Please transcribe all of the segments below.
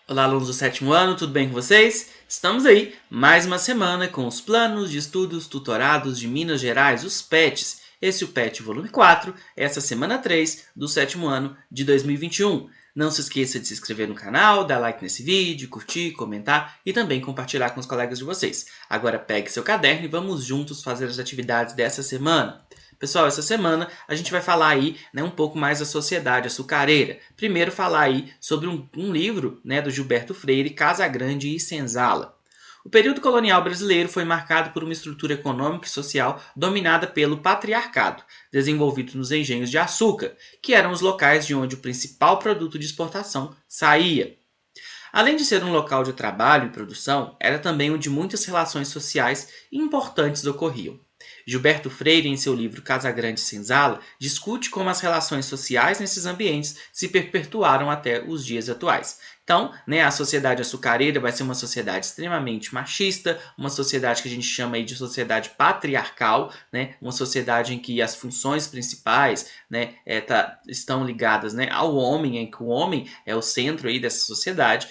Olá, alunos do sétimo ano, tudo bem com vocês? Estamos aí, mais uma semana com os planos de estudos tutorados de Minas Gerais, os PETs. Esse é o PET volume 4, essa semana 3 do sétimo ano de 2021. Não se esqueça de se inscrever no canal, dar like nesse vídeo, curtir, comentar e também compartilhar com os colegas de vocês. Agora pegue seu caderno e vamos juntos fazer as atividades dessa semana. Pessoal, essa semana a gente vai falar aí, um pouco mais da sociedade açucareira. Primeiro falar aí sobre um livro, do Gilberto Freire, Casagrande e Senzala. O período colonial brasileiro foi marcado por uma estrutura econômica e social dominada pelo patriarcado, desenvolvido nos engenhos de açúcar, que eram os locais de onde o principal produto de exportação saía. Além de ser um local de trabalho e produção, era também onde muitas relações sociais importantes ocorriam. Gilberto Freire, em seu livro Casagrande e Senzala, discute como as relações sociais nesses ambientes se perpetuaram até os dias atuais. Então, a sociedade açucareira vai ser uma sociedade extremamente machista, uma sociedade que a gente chama aí de sociedade patriarcal, uma sociedade em que as funções principais estão ligadas ao homem, em que o homem é o centro aí dessa sociedade.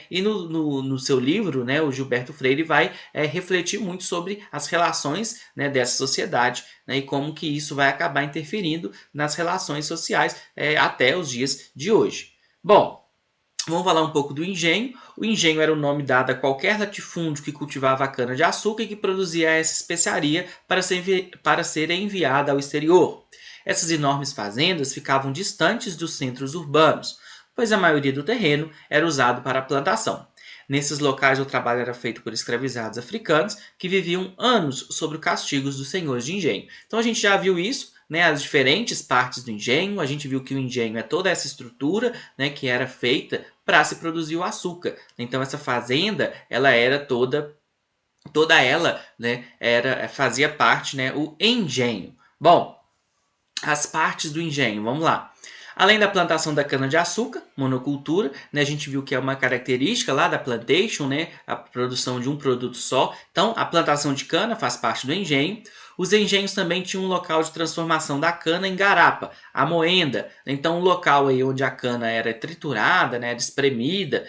E no seu livro, o Gilberto Freire vai refletir muito sobre as relações dessa sociedade, e como que isso vai acabar interferindo nas relações sociais até os dias de hoje. Bom, vamos falar um pouco do engenho. O engenho era o nome dado a qualquer latifúndio que cultivava a cana-de-açúcar e que produzia essa especiaria para ser enviada ao exterior. Essas enormes fazendas ficavam distantes dos centros urbanos, pois a maioria do terreno era usado para a plantação. Nesses locais o trabalho era feito por escravizados africanos que viviam anos sob os castigos dos senhores de engenho. Então a gente já viu isso, as diferentes partes do engenho. A gente viu que o engenho é toda essa estrutura que era feita para se produzir o açúcar. Então essa fazenda, ela era toda ela, fazia parte, o engenho. Bom, as partes do engenho, vamos lá. Além da plantação da cana-de-açúcar, monocultura, a gente viu que é uma característica lá da plantation, a produção de um produto só. Então, a plantação de cana faz parte do engenho. Os engenhos também tinham um local de transformação da cana em garapa, a moenda. Então, um local aí onde a cana era triturada, era espremida,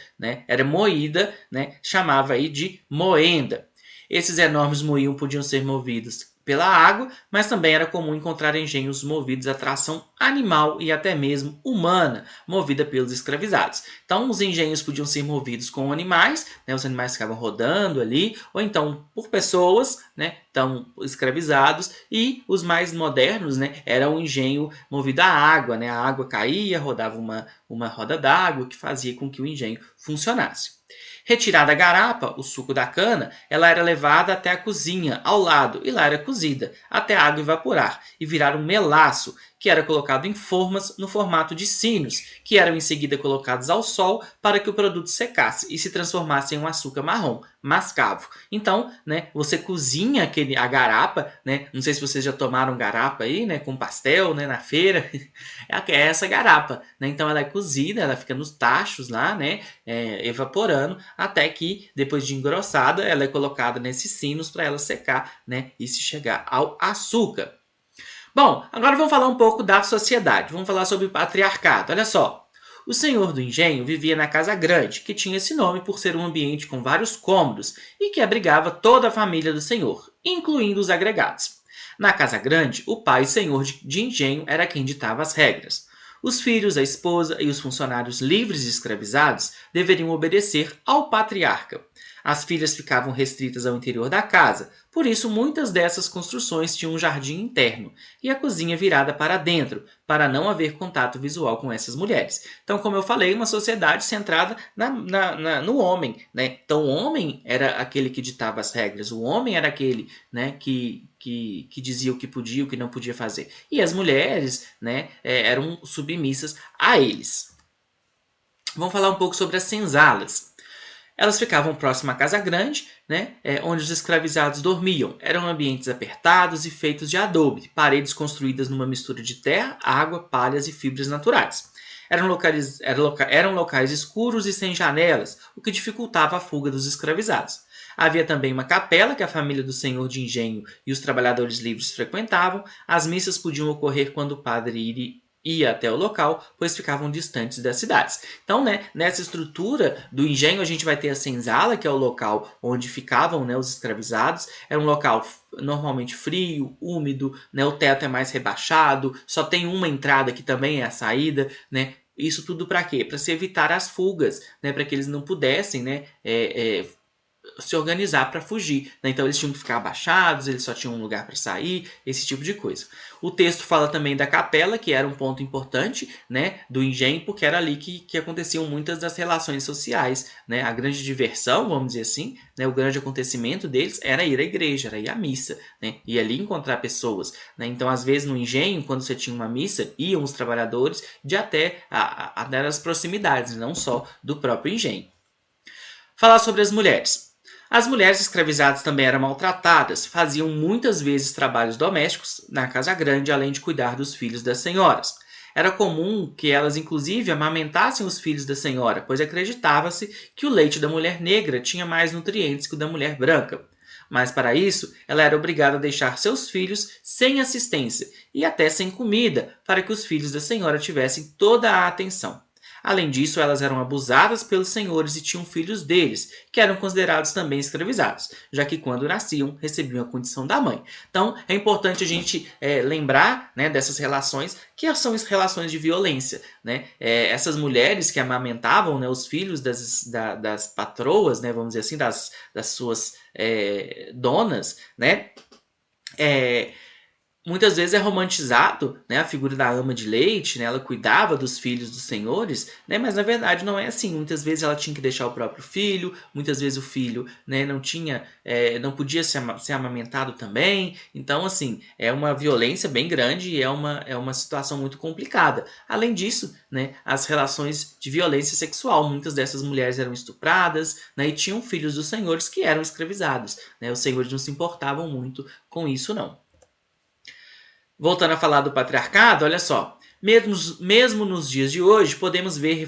era moída, chamava aí de moenda. Esses enormes moinhos podiam ser movidos pela água, mas também era comum encontrar engenhos movidos a tração animal e até mesmo humana, movida pelos escravizados. Então, os engenhos podiam ser movidos com animais, os animais ficavam rodando ali, ou então por pessoas, então escravizados, e os mais modernos, era um engenho movido a água, a água caía, rodava uma roda d'água que fazia com que o engenho funcionasse. Retirada a garapa, o suco da cana, ela era levada até a cozinha, ao lado, e lá era cozida, até a água evaporar e virar um melaço, que era colocado em formas no formato de sinos, que eram em seguida colocados ao sol para que o produto secasse e se transformasse em um açúcar marrom, mascavo. Então, você cozinha a garapa, não sei se vocês já tomaram garapa aí, com pastel, na feira, é essa garapa, Então ela é cozida, ela fica nos tachos lá, evaporando, até que, depois de engrossada, ela é colocada nesses sinos para ela secar, e se chegar ao açúcar. Bom, agora vamos falar um pouco da sociedade. Vamos falar sobre o patriarcado. Olha só. O senhor do engenho vivia na casa grande, que tinha esse nome por ser um ambiente com vários cômodos e que abrigava toda a família do senhor, incluindo os agregados. Na casa grande, o pai senhor de engenho era quem ditava as regras. Os filhos, a esposa e os funcionários livres e escravizados deveriam obedecer ao patriarca. As filhas ficavam restritas ao interior da casa, por isso muitas dessas construções tinham um jardim interno e a cozinha virada para dentro, para não haver contato visual com essas mulheres. Então, como eu falei, uma sociedade centrada no homem. Então, o homem era aquele que ditava as regras, o homem era aquele que dizia o que podia e o que não podia fazer. E as mulheres eram submissas a eles. Vamos falar um pouco sobre as senzalas. Elas ficavam próximas à casa grande, onde os escravizados dormiam. Eram ambientes apertados e feitos de adobe, paredes construídas numa mistura de terra, água, palhas e fibras naturais. Eram locais escuros e sem janelas, o que dificultava a fuga dos escravizados. Havia também uma capela que a família do senhor de engenho e os trabalhadores livres frequentavam. As missas podiam ocorrer quando o padre ia até o local, pois ficavam distantes das cidades. Então, né, nessa estrutura do engenho, a gente vai ter a senzala, que é o local onde ficavam, né, os escravizados. É um local normalmente frio, úmido, né, o teto é mais rebaixado, só tem uma entrada que também é a saída, né? Isso tudo para quê? Para se evitar as fugas, né, para que eles não pudessem, né, se organizar para fugir, né? Então eles tinham que ficar abaixados, eles só tinham um lugar para sair, esse tipo de coisa. O texto fala também da capela, que era um ponto importante, né, do engenho, porque era ali que aconteciam muitas das relações sociais, né? A grande diversão, vamos dizer assim, né, o grande acontecimento deles era ir à igreja, era ir à missa, né? E ali encontrar pessoas, né? Então, às vezes no engenho, quando você tinha uma missa, iam os trabalhadores de até as proximidades, não só do próprio engenho. Falar sobre as mulheres. As mulheres escravizadas também eram maltratadas, faziam muitas vezes trabalhos domésticos na casa grande, além de cuidar dos filhos das senhoras. Era comum que elas, inclusive, amamentassem os filhos da senhora, pois acreditava-se que o leite da mulher negra tinha mais nutrientes que o da mulher branca. Mas para isso, ela era obrigada a deixar seus filhos sem assistência e até sem comida, para que os filhos da senhora tivessem toda a atenção. Além disso, elas eram abusadas pelos senhores e tinham filhos deles, que eram considerados também escravizados, já que quando nasciam, recebiam a condição da mãe. Então, é importante a gente lembrar, né, dessas relações, que são relações de violência. Né? Essas mulheres que amamentavam, né, os filhos das patroas, né, vamos dizer assim, das suas donas, né? Muitas vezes é romantizado, né, a figura da ama de leite, né, ela cuidava dos filhos dos senhores, né, mas na verdade não é assim. Muitas vezes ela tinha que deixar o próprio filho, muitas vezes o filho, né, não podia ser amamentado também. Então, assim, é uma violência bem grande e é uma situação muito complicada. Além disso, né, as relações de violência sexual, muitas dessas mulheres eram estupradas, né, e tinham filhos dos senhores que eram escravizados. Né, os senhores não se importavam muito com isso, não. Voltando a falar do patriarcado, olha só. Mesmo nos dias de hoje, podemos ver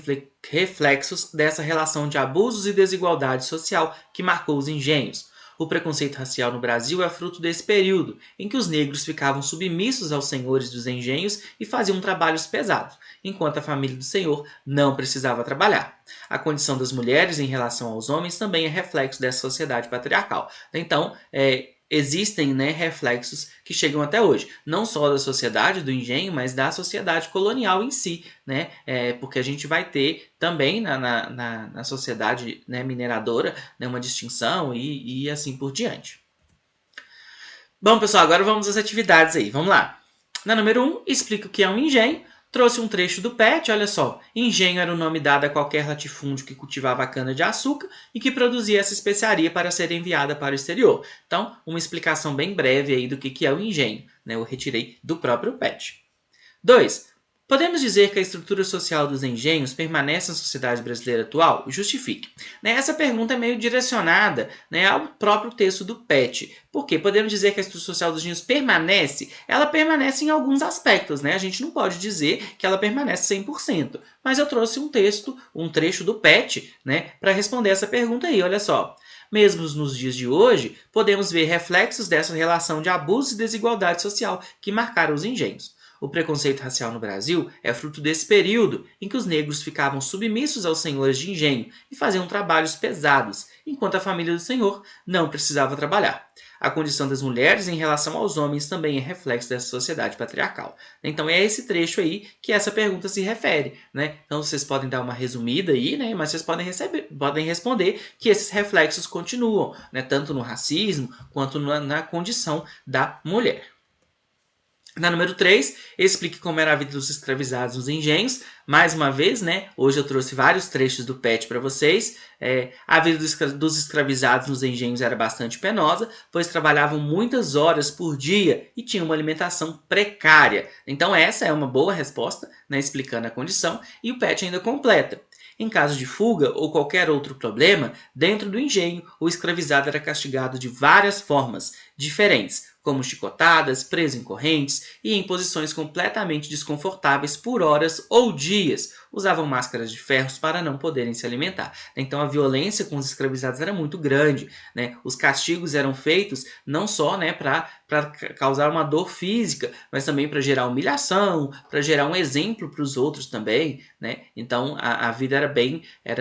reflexos dessa relação de abusos e desigualdade social que marcou os engenhos. O preconceito racial no Brasil é fruto desse período, em que os negros ficavam submissos aos senhores dos engenhos e faziam trabalhos pesados, enquanto a família do senhor não precisava trabalhar. A condição das mulheres em relação aos homens também é reflexo dessa sociedade patriarcal. Então, existem, né, reflexos que chegam até hoje, não só da sociedade do engenho, mas da sociedade colonial em si, né? Porque a gente vai ter também na sociedade, né, mineradora, né, uma distinção e assim por diante. Bom, pessoal, agora vamos às atividades aí. Vamos lá. Na número 1, explica o que é um engenho. Trouxe um trecho do PET, olha só. Engenho era o nome dado a qualquer latifúndio que cultivava a cana-de-açúcar e que produzia essa especiaria para ser enviada para o exterior. Então, uma explicação bem breve aí do que é o engenho, né? Eu retirei do próprio PET. 2. Podemos dizer que a estrutura social dos engenhos permanece na sociedade brasileira atual? Justifique. Essa pergunta é meio direcionada, né, ao próprio texto do PET. Por quê? Podemos dizer que a estrutura social dos engenhos permanece? Ela permanece em alguns aspectos. Né? A gente não pode dizer que ela permanece 100%. Mas eu trouxe um trecho do PET, né, para responder essa pergunta aí. Olha só. Mesmo nos dias de hoje, podemos ver reflexos dessa relação de abuso e desigualdade social que marcaram os engenhos. O preconceito racial no Brasil é fruto desse período em que os negros ficavam submissos aos senhores de engenho e faziam trabalhos pesados, enquanto a família do senhor não precisava trabalhar. A condição das mulheres em relação aos homens também é reflexo dessa sociedade patriarcal. Então é esse trecho aí que essa pergunta se refere. Né? Então vocês podem dar uma resumida aí, né? Mas vocês podem responder que esses reflexos continuam, né? Tanto no racismo quanto na condição da mulher. Na número 3, explique como era a vida dos escravizados nos engenhos. Mais uma vez, né? Hoje eu trouxe vários trechos do PET para vocês. A vida dos escravizados nos engenhos era bastante penosa, pois trabalhavam muitas horas por dia e tinham uma alimentação precária. Então essa é uma boa resposta, né, explicando a condição, e o PET ainda completa. Em caso de fuga ou qualquer outro problema, dentro do engenho, o escravizado era castigado de várias formas, diferentes, como chicotadas, preso em correntes e em posições completamente desconfortáveis por horas ou dias. Usavam máscaras de ferros para não poderem se alimentar. Então a violência com os escravizados era muito grande, né? Os castigos eram feitos não só, né, para causar uma dor física, mas também para gerar humilhação, para gerar um exemplo para os outros também, né? Então a vida era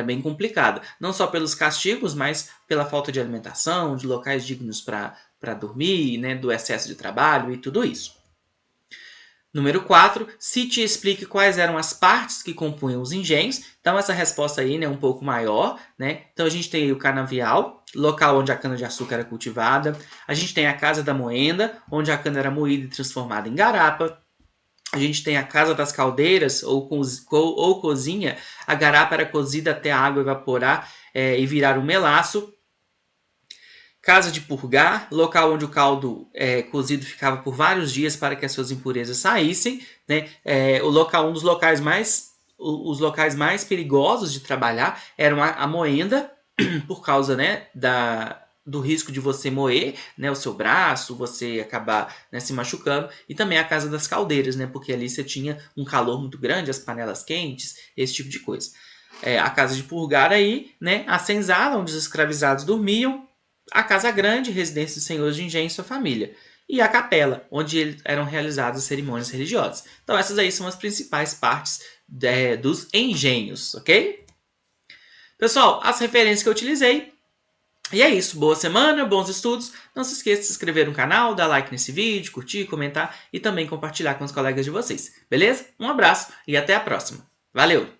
bem complicada. Não só pelos castigos, mas pela falta de alimentação, de locais dignos para dormir, né, do excesso de trabalho e tudo isso. Número 4, cite e explique quais eram as partes que compunham os engenhos. Então, essa resposta aí, né, é um pouco maior, né? Então, a gente tem aí o canavial, local onde a cana-de-açúcar era cultivada. A gente tem a casa da moenda, onde a cana era moída e transformada em garapa. A gente tem a casa das caldeiras, ou cozinha. A garapa era cozida até a água evaporar e virar um melaço. Casa de purgar, local onde o caldo cozido ficava por vários dias para que as suas impurezas saíssem, né? Um dos locais mais perigosos de trabalhar era a moenda, por causa, né, do risco de você moer, né, o seu braço, você acabar, né, se machucando, e também a casa das caldeiras, né, porque ali você tinha um calor muito grande, as panelas quentes, esse tipo de coisa. A casa de purgar aí, né, a senzala, onde os escravizados dormiam, a casa grande, residência dos senhores de engenho e sua família, e a capela, onde eram realizadas as cerimônias religiosas. Então essas aí são as principais partes dos engenhos, ok? Pessoal, as referências que eu utilizei. E é isso, boa semana, bons estudos. Não se esqueça de se inscrever no canal, dar like nesse vídeo, curtir, comentar e também compartilhar com os colegas de vocês. Beleza? Um abraço e até a próxima. Valeu!